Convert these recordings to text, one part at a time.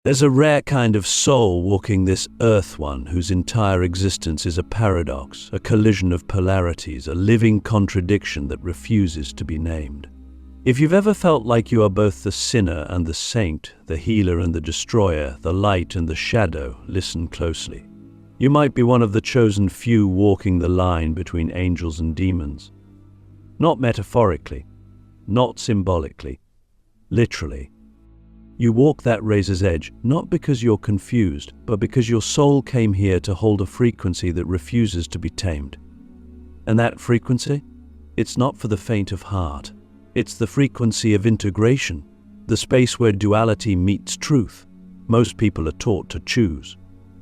There's a rare kind of soul walking this earth one whose entire existence is a paradox, a collision of polarities, a living contradiction that refuses to be named. If you've ever felt like you are both the sinner and the saint, the healer and the destroyer, the light and the shadow, listen closely. You might be one of the chosen few walking the line between angels and demons. Not metaphorically, not symbolically, literally. You walk that razor's edge not because you're confused, but because your soul came here to hold a frequency that refuses to be tamed. And that frequency? It's not for the faint of heart. It's the frequency of integration, the space where duality meets truth. Most people are taught to choose.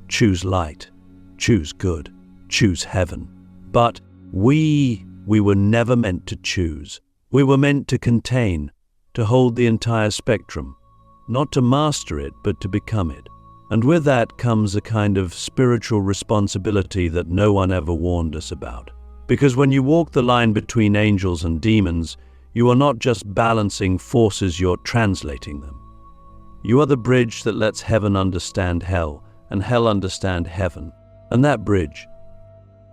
Choose light, choose good, choose heaven. But we were never meant to choose. We were meant to contain, to hold the entire spectrum. Not to master it, but to become it. And with that comes a kind of spiritual responsibility that no one ever warned us about. Because when you walk the line between angels and demons, you are not just balancing forces, you're translating them. You are the bridge that lets heaven understand hell, and hell understand heaven. And that bridge,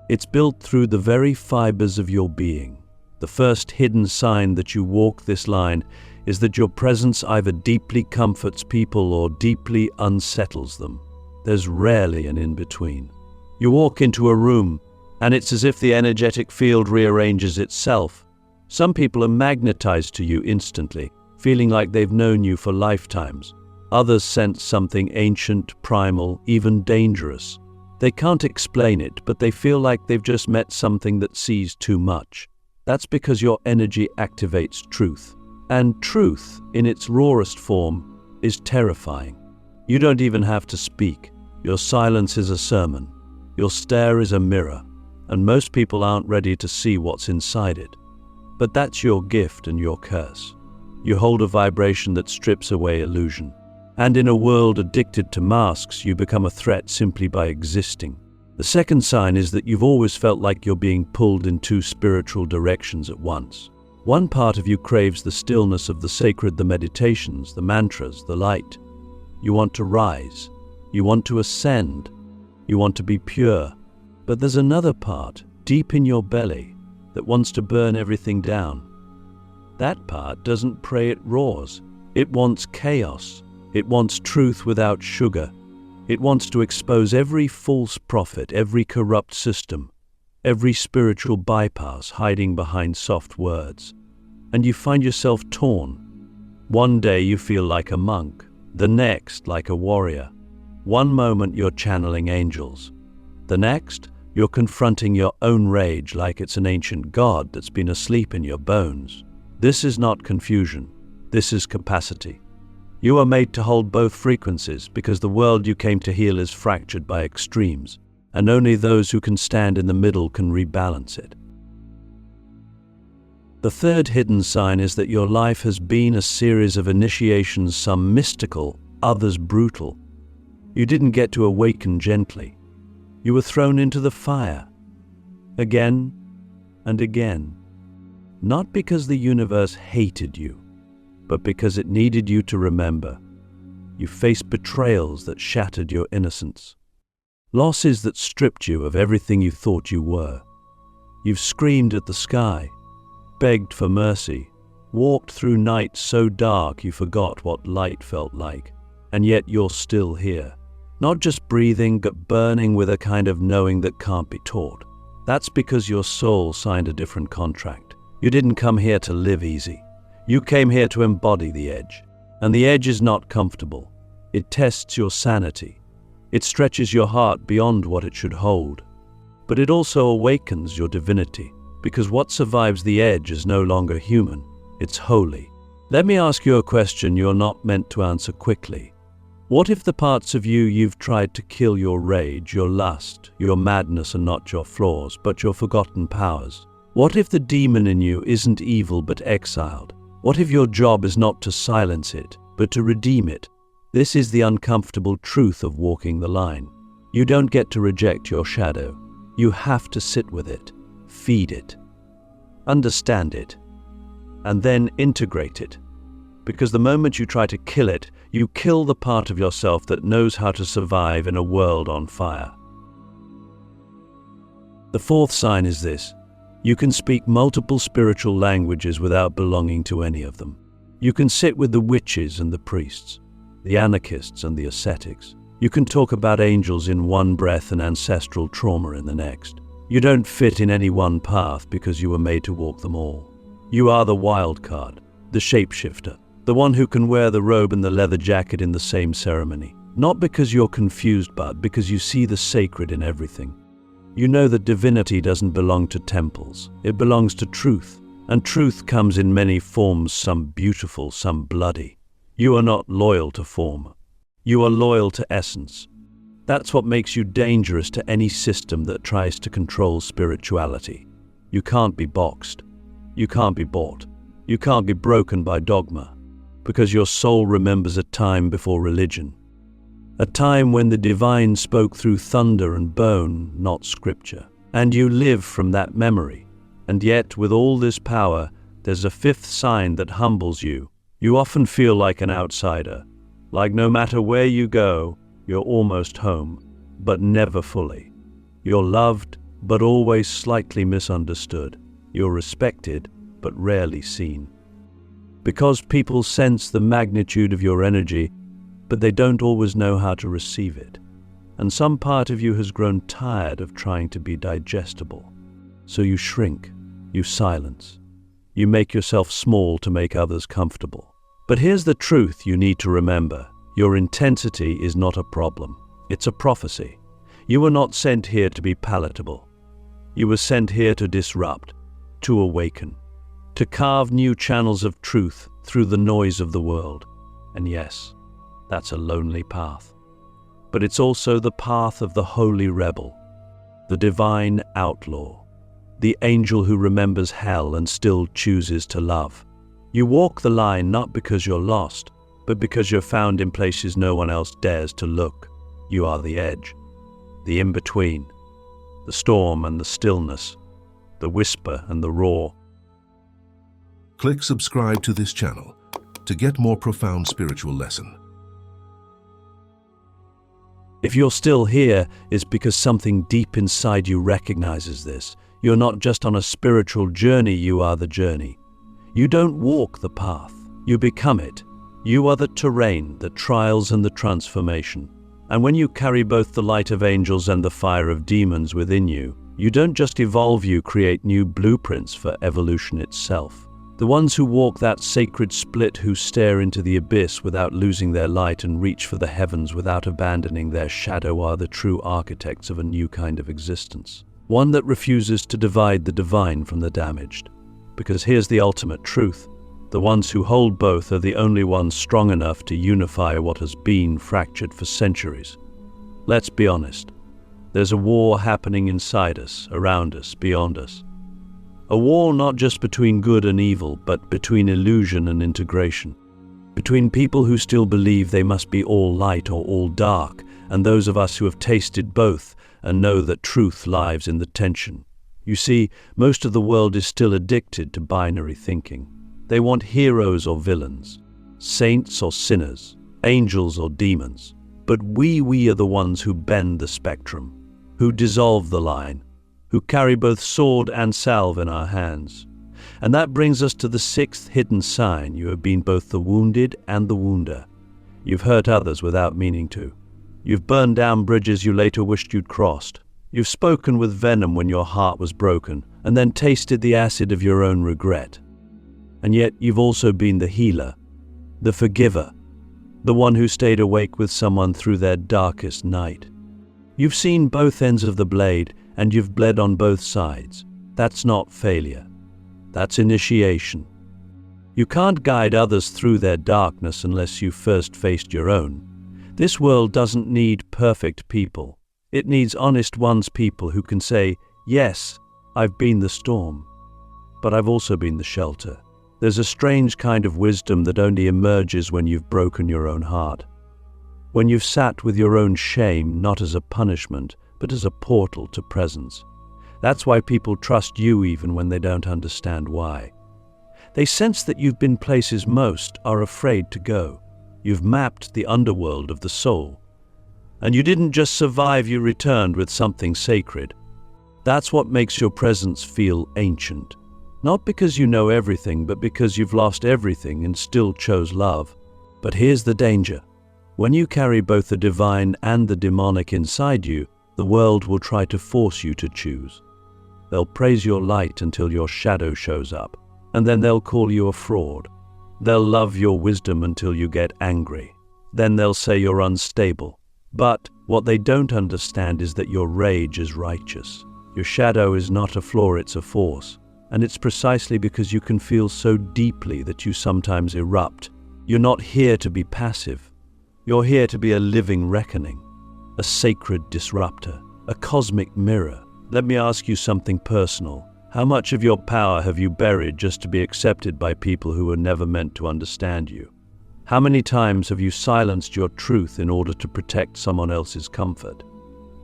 it's built through the very fibers of your being. The first hidden sign that you walk this line is that your presence either deeply comforts people or deeply unsettles them. There's rarely an in-between. You walk into a room, and it's as if the energetic field rearranges itself. Some people are magnetized to you instantly, feeling like they've known you for lifetimes. Others sense something ancient, primal, even dangerous. They can't explain it, but they feel like they've just met something that sees too much. That's because your energy activates truth. And truth, in its rawest form, is terrifying. You don't even have to speak. Your silence is a sermon. Your stare is a mirror. And most people aren't ready to see what's inside it. But that's your gift and your curse. You hold a vibration that strips away illusion. And in a world addicted to masks, you become a threat simply by existing. The second sign is that you've always felt like you're being pulled in two spiritual directions at once. One part of you craves the stillness of the sacred, the meditations, the mantras, the light. You want to rise. You want to ascend. You want to be pure. But there's another part, deep in your belly, that wants to burn everything down. That part doesn't pray, it roars. It wants chaos. It wants truth without sugar. It wants to expose every false prophet, every corrupt system, every spiritual bypass hiding behind soft words. And you find yourself torn. One day you feel like a monk, the next like a warrior. One moment you're channeling angels. The next, you're confronting your own rage like it's an ancient god that's been asleep in your bones. This is not confusion. This is capacity. You are made to hold both frequencies because the world you came to heal is fractured by extremes. And only those who can stand in the middle can rebalance it. The third hidden sign is that your life has been a series of initiations, some mystical, others brutal. You didn't get to awaken gently. You were thrown into the fire, again and again. Not because the universe hated you, but because it needed you to remember. You faced betrayals that shattered your innocence. Losses that stripped you of everything you thought you were. You've screamed at the sky, begged for mercy, walked through nights so dark you forgot what light felt like, and yet you're still here. Not just breathing, but burning with a kind of knowing that can't be taught. That's because your soul signed a different contract. You didn't come here to live easy. You came here to embody the edge. And the edge is not comfortable. It tests your sanity. It stretches your heart beyond what it should hold. But it also awakens your divinity, because what survives the edge is no longer human, it's holy. Let me ask you a question you're not meant to answer quickly. What if the parts of you've tried to kill, your rage, your lust, your madness, are not your flaws, but your forgotten powers? What if the demon in you isn't evil but exiled? What if your job is not to silence it, but to redeem it? This is the uncomfortable truth of walking the line. You don't get to reject your shadow. You have to sit with it, feed it, understand it, and then integrate it. Because the moment you try to kill it, you kill the part of yourself that knows how to survive in a world on fire. The fourth sign is this: you can speak multiple spiritual languages without belonging to any of them. You can sit with the witches and the priests, the anarchists and the ascetics. You can talk about angels in one breath and ancestral trauma in the next. You don't fit in any one path because you were made to walk them all. You are the wild card, the shapeshifter, the one who can wear the robe and the leather jacket in the same ceremony. Not because you're confused, but because you see the sacred in everything. You know that divinity doesn't belong to temples. It belongs to truth. And truth comes in many forms, some beautiful, some bloody. You are not loyal to form. You are loyal to essence. That's what makes you dangerous to any system that tries to control spirituality. You can't be boxed. You can't be bought. You can't be broken by dogma. Because your soul remembers a time before religion. A time when the divine spoke through thunder and bone, not scripture. And you live from that memory. And yet, with all this power, there's a fifth sign that humbles you. You often feel like an outsider. Like no matter where you go, you're almost home, but never fully. You're loved, but always slightly misunderstood. You're respected, but rarely seen. Because people sense the magnitude of your energy, but they don't always know how to receive it. And some part of you has grown tired of trying to be digestible. So you shrink, you silence, you make yourself small to make others comfortable. But here's the truth you need to remember. Your intensity is not a problem. It's a prophecy. You were not sent here to be palatable. You were sent here to disrupt, to awaken, to carve new channels of truth through the noise of the world. And yes, that's a lonely path. But it's also the path of the holy rebel, the divine outlaw, the angel who remembers hell and still chooses to love. You walk the line not because you're lost, but because you're found in places no one else dares to look. You are the edge, the in-between, the storm and the stillness, the whisper and the roar. Click subscribe to this channel to get more profound spiritual lesson. If you're still here, it's because something deep inside you recognizes this. You're not just on a spiritual journey, you are the journey. You don't walk the path, you become it. You are the terrain, the trials and the transformation. And when you carry both the light of angels and the fire of demons within you, you don't just evolve, you create new blueprints for evolution itself. The ones who walk that sacred split, who stare into the abyss without losing their light and reach for the heavens without abandoning their shadow, are the true architects of a new kind of existence. One that refuses to divide the divine from the damaged. Because here's the ultimate truth. The ones who hold both are the only ones strong enough to unify what has been fractured for centuries. Let's be honest. There's a war happening inside us, around us, beyond us. A war not just between good and evil, but between illusion and integration. Between people who still believe they must be all light or all dark, and those of us who have tasted both and know that truth lies in the tension. You see, most of the world is still addicted to binary thinking. They want heroes or villains, saints or sinners, angels or demons. But we are the ones who bend the spectrum, who dissolve the line, who carry both sword and salve in our hands. And that brings us to the sixth hidden sign. You have been both the wounded and the wounder. You've hurt others without meaning to. You've burned down bridges you later wished you'd crossed. You've spoken with venom when your heart was broken, and then tasted the acid of your own regret. And yet you've also been the healer, the forgiver, the one who stayed awake with someone through their darkest night. You've seen both ends of the blade, and you've bled on both sides. That's not failure. That's initiation. You can't guide others through their darkness unless you first faced your own. This world doesn't need perfect people. It needs honest ones, people who can say, yes, I've been the storm, but I've also been the shelter. There's a strange kind of wisdom that only emerges when you've broken your own heart. When you've sat with your own shame, not as a punishment, but as a portal to presence. That's why people trust you even when they don't understand why. They sense that you've been places most are afraid to go. You've mapped the underworld of the soul. And you didn't just survive, you returned with something sacred. That's what makes your presence feel ancient. Not because you know everything, but because you've lost everything and still chose love. But here's the danger. When you carry both the divine and the demonic inside you, the world will try to force you to choose. They'll praise your light until your shadow shows up, and then they'll call you a fraud. They'll love your wisdom until you get angry. Then they'll say you're unstable. But what they don't understand is that your rage is righteous. Your shadow is not a flaw, it's a force. And it's precisely because you can feel so deeply that you sometimes erupt. You're not here to be passive. You're here to be a living reckoning, a sacred disruptor, a cosmic mirror. Let me ask you something personal. How much of your power have you buried just to be accepted by people who were never meant to understand you? How many times have you silenced your truth in order to protect someone else's comfort?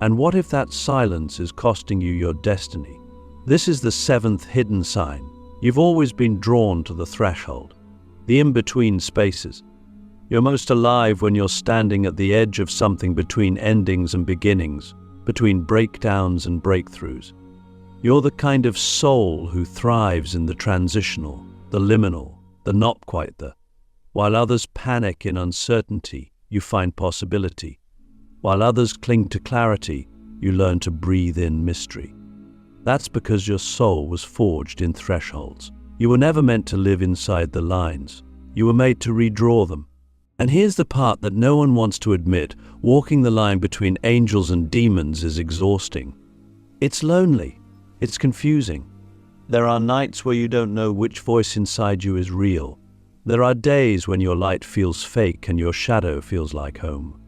And what if that silence is costing you your destiny? This is the seventh hidden sign. You've always been drawn to the threshold, the in-between spaces. You're most alive when you're standing at the edge of something between endings and beginnings, between breakdowns and breakthroughs. You're the kind of soul who thrives in the transitional, the liminal, the not quite there. While others panic in uncertainty, you find possibility. While others cling to clarity, you learn to breathe in mystery. That's because your soul was forged in thresholds. You were never meant to live inside the lines. You were made to redraw them. And here's the part that no one wants to admit. Walking the line between angels and demons is exhausting. It's lonely. It's confusing. There are nights where you don't know which voice inside you is real. There are days when your light feels fake and your shadow feels like home.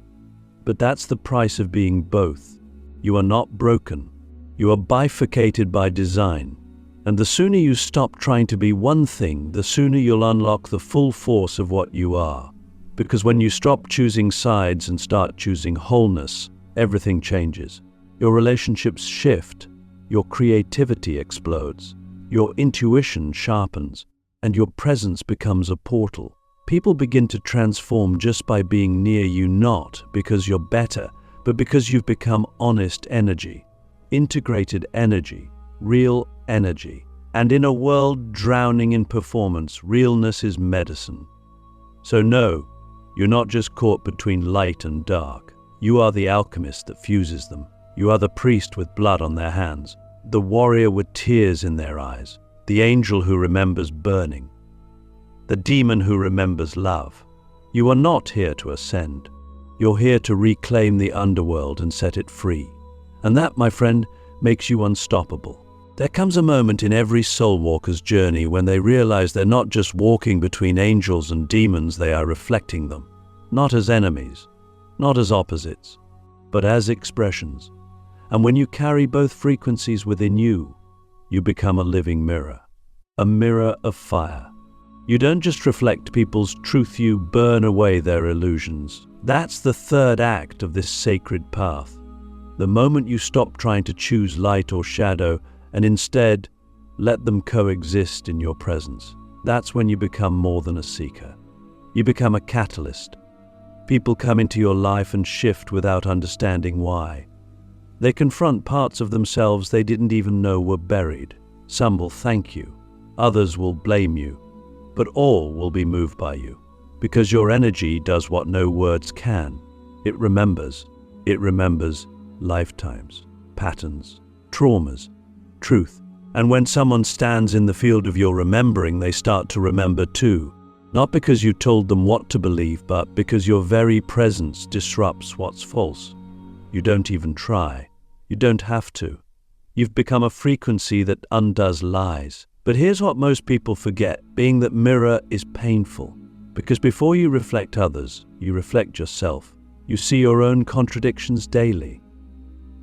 But that's the price of being both. You are not broken. You are bifurcated by design. And the sooner you stop trying to be one thing, the sooner you'll unlock the full force of what you are. Because when you stop choosing sides and start choosing wholeness, everything changes. Your relationships shift, your creativity explodes, your intuition sharpens, and your presence becomes a portal. People begin to transform just by being near you, not because you're better, but because you've become honest energy, integrated energy, real energy. And in a world drowning in performance, realness is medicine. So no, you're not just caught between light and dark. You are the alchemist that fuses them. You are the priest with blood on their hands, the warrior with tears in their eyes, the angel who remembers burning, the demon who remembers love. You are not here to ascend. You're here to reclaim the underworld and set it free. And that, my friend, makes you unstoppable. There comes a moment in every soul walker's journey when they realize they're not just walking between angels and demons, they are reflecting them. Not as enemies, not as opposites, but as expressions. And when you carry both frequencies within you, you become a living mirror, a mirror of fire. You don't just reflect people's truth, you burn away their illusions. That's the third act of this sacred path. The moment you stop trying to choose light or shadow and instead let them coexist in your presence, that's when you become more than a seeker. You become a catalyst. People come into your life and shift without understanding why. They confront parts of themselves they didn't even know were buried. Some will thank you, others will blame you, but all will be moved by you. Because your energy does what no words can. It remembers lifetimes, patterns, traumas, truth. And when someone stands in the field of your remembering, they start to remember too. Not because you told them what to believe, but because your very presence disrupts what's false. You don't even try. You don't have to. You've become a frequency that undoes lies. But here's what most people forget. Being that mirror is painful. Because before you reflect others, you reflect yourself. You see your own contradictions daily.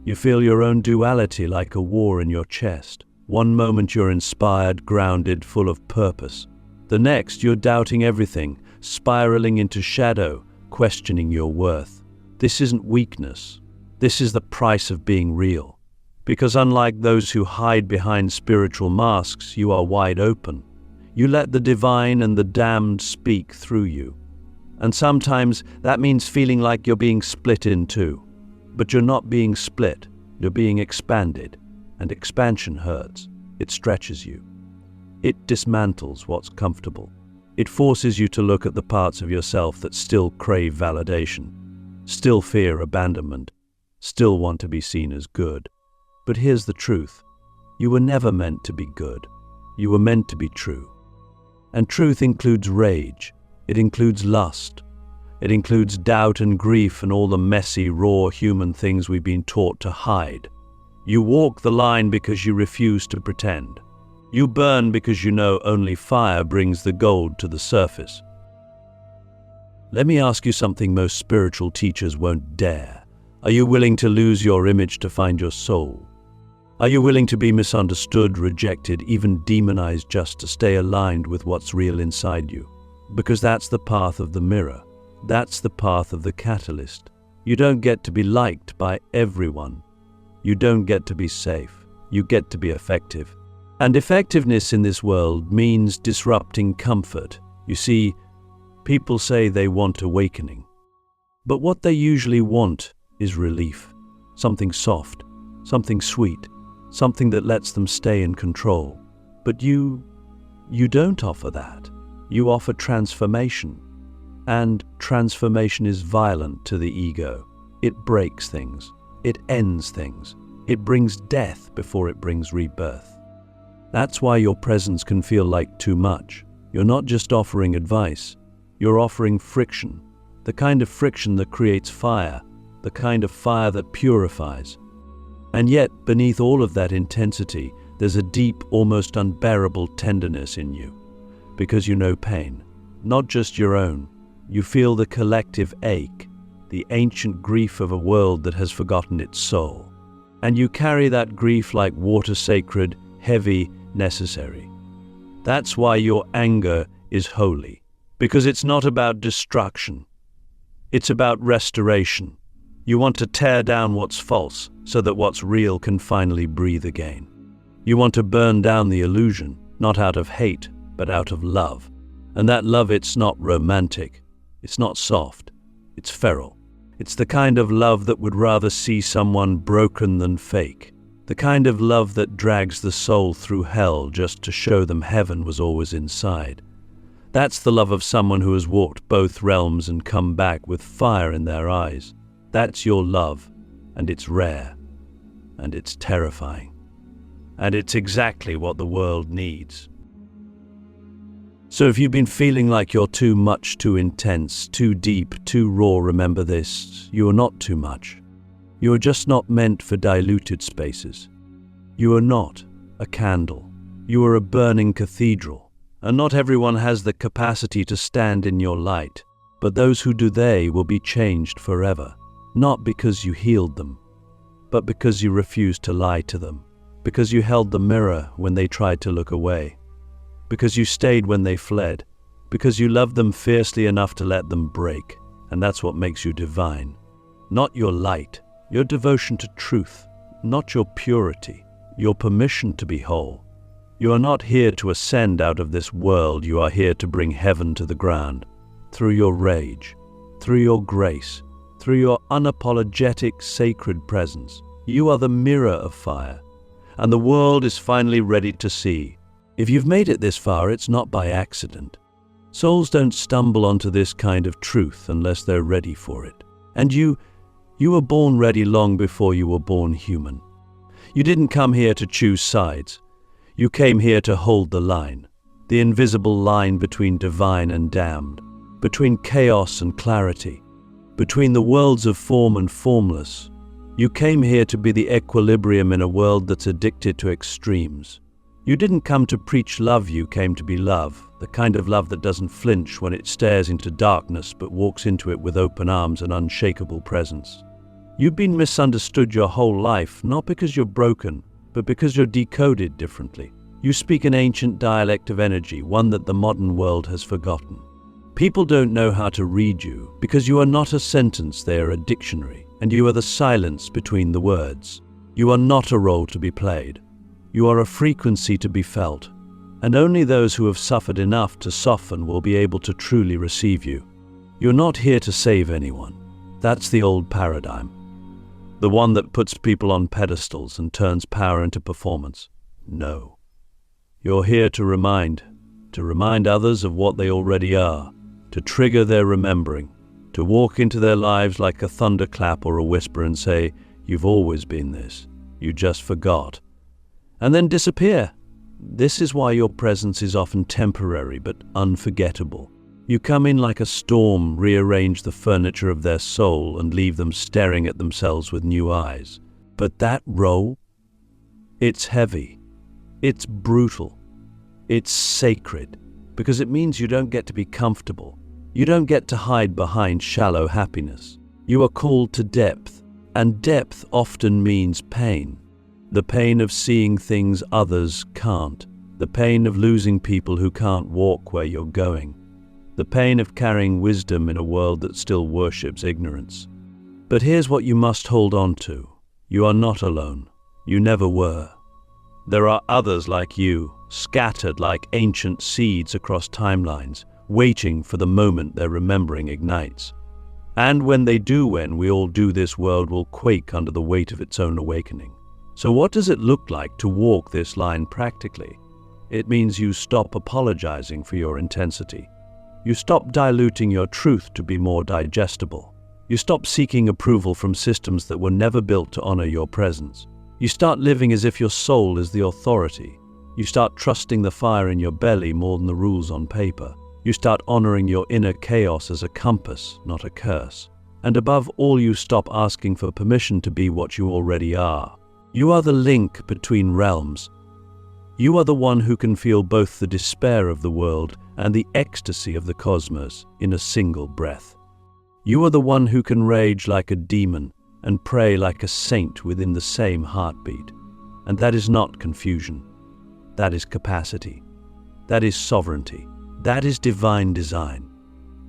You feel your own duality like a war in your chest. One moment you're inspired, grounded, full of purpose. The next you're doubting everything, spiraling into shadow, questioning your worth. This isn't weakness. This is the price of being real. Because unlike those who hide behind spiritual masks, you are wide open. You let the divine and the damned speak through you. And sometimes that means feeling like you're being split in two. But you're not being split, you're being expanded. And expansion hurts. It stretches you. It dismantles what's comfortable. It forces you to look at the parts of yourself that still crave validation, still fear abandonment, still want to be seen as good. But here's the truth. You were never meant to be good. You were meant to be true. And truth includes rage. It includes lust. It includes doubt and grief and all the messy, raw human things we've been taught to hide. You walk the line because you refuse to pretend. You burn because you know only fire brings the gold to the surface. Let me ask you something most spiritual teachers won't dare. Are you willing to lose your image to find your soul? Are you willing to be misunderstood, rejected, even demonized just to stay aligned with what's real inside you? Because that's the path of the mirror. That's the path of the catalyst. You don't get to be liked by everyone. You don't get to be safe. You get to be effective. And effectiveness in this world means disrupting comfort. You see, people say they want awakening. But what they usually want is relief. Something soft, something sweet, something that lets them stay in control. But you don't offer that. You offer transformation. And transformation is violent to the ego. It breaks things. It ends things. It brings death before it brings rebirth. That's why your presence can feel like too much. You're not just offering advice. You're offering friction. The kind of friction that creates fire. The kind of fire that purifies. And yet, beneath all of that intensity, there's a deep, almost unbearable tenderness in you. Because you know pain. Not just your own. You feel the collective ache. The ancient grief of a world that has forgotten its soul. And you carry that grief like water, sacred, heavy, necessary. That's why your anger is holy. Because it's not about destruction. It's about restoration. You want to tear down what's false so that what's real can finally breathe again. You want to burn down the illusion, not out of hate, but out of love. And that love, it's not romantic. It's not soft. It's feral. It's the kind of love that would rather see someone broken than fake. The kind of love that drags the soul through hell just to show them heaven was always inside. That's the love of someone who has walked both realms and come back with fire in their eyes. That's your love, and it's rare, and it's terrifying. And it's exactly what the world needs. So if you've been feeling like you're too much, too intense, too deep, too raw, remember this: you are not too much. You are just not meant for diluted spaces. You are not a candle. You are a burning cathedral. And not everyone has the capacity to stand in your light. But those who do, they will be changed forever. Not because you healed them, but because you refused to lie to them. Because you held the mirror when they tried to look away. Because you stayed when they fled. Because you loved them fiercely enough to let them break. And that's what makes you divine. Not your light. Your devotion to truth, not your purity, your permission to be whole. You are not here to ascend out of this world, you are here to bring heaven to the ground. Through your rage, through your grace, through your unapologetic sacred presence. You are the mirror of fire, and the world is finally ready to see. If you've made it this far, it's not by accident. Souls don't stumble onto this kind of truth unless they're ready for it. And you were born ready long before you were born human. You didn't come here to choose sides. You came here to hold the line, the invisible line between divine and damned, between chaos and clarity, between the worlds of form and formless. You came here to be the equilibrium in a world that's addicted to extremes. You didn't come to preach love, you came to be love, the kind of love that doesn't flinch when it stares into darkness but walks into it with open arms and unshakable presence. You've been misunderstood your whole life, not because you're broken, but because you're decoded differently. You speak an ancient dialect of energy, one that the modern world has forgotten. People don't know how to read you, because you are not a sentence, they are a dictionary, and you are the silence between the words. You are not a role to be played. You are a frequency to be felt. And only those who have suffered enough to soften will be able to truly receive you. You're not here to save anyone. That's the old paradigm. The one that puts people on pedestals and turns power into performance. No. You're here to remind others of what they already are, to trigger their remembering, to walk into their lives like a thunderclap or a whisper and say, "You've always been this. You just forgot." And then disappear. This is why your presence is often temporary but unforgettable. You come in like a storm, rearrange the furniture of their soul, and leave them staring at themselves with new eyes. But that role, it's heavy, it's brutal, it's sacred, because it means you don't get to be comfortable. You don't get to hide behind shallow happiness. You are called to depth, and depth often means pain. The pain of seeing things others can't. The pain of losing people who can't walk where you're going. The pain of carrying wisdom in a world that still worships ignorance. But here's what you must hold on to. You are not alone. You never were. There are others like you, scattered like ancient seeds across timelines, waiting for the moment their remembering ignites. And when they do, when we all do, this world will quake under the weight of its own awakening. So what does it look like to walk this line practically? It means you stop apologizing for your intensity. You stop diluting your truth to be more digestible. You stop seeking approval from systems that were never built to honor your presence. You start living as if your soul is the authority. You start trusting the fire in your belly more than the rules on paper. You start honoring your inner chaos as a compass, not a curse. And above all, you stop asking for permission to be what you already are. You are the link between realms. You are the one who can feel both the despair of the world and the ecstasy of the cosmos in a single breath. You are the one who can rage like a demon and pray like a saint within the same heartbeat. And that is not confusion. That is capacity. That is sovereignty. That is divine design.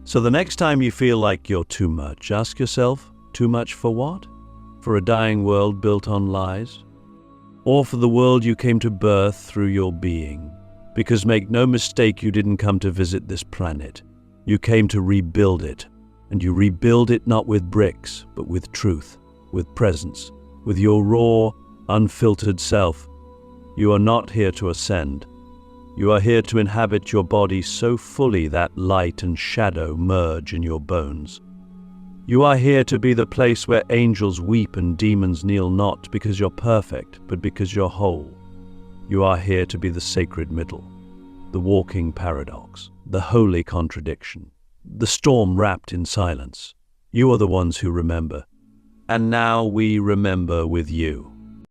So the next time you feel like you're too much, ask yourself, too much for what? For a dying world built on lies? Or for the world you came to birth through your being? Because make no mistake, you didn't come to visit this planet. You came to rebuild it. And you rebuild it not with bricks, but with truth, with presence, with your raw, unfiltered self. You are not here to ascend. You are here to inhabit your body so fully that light and shadow merge in your bones. You are here to be the place where angels weep and demons kneel, not because you're perfect, but because you're whole. You are here to be the sacred middle, the walking paradox, the holy contradiction, the storm wrapped in silence. You are the ones who remember. And now we remember with you.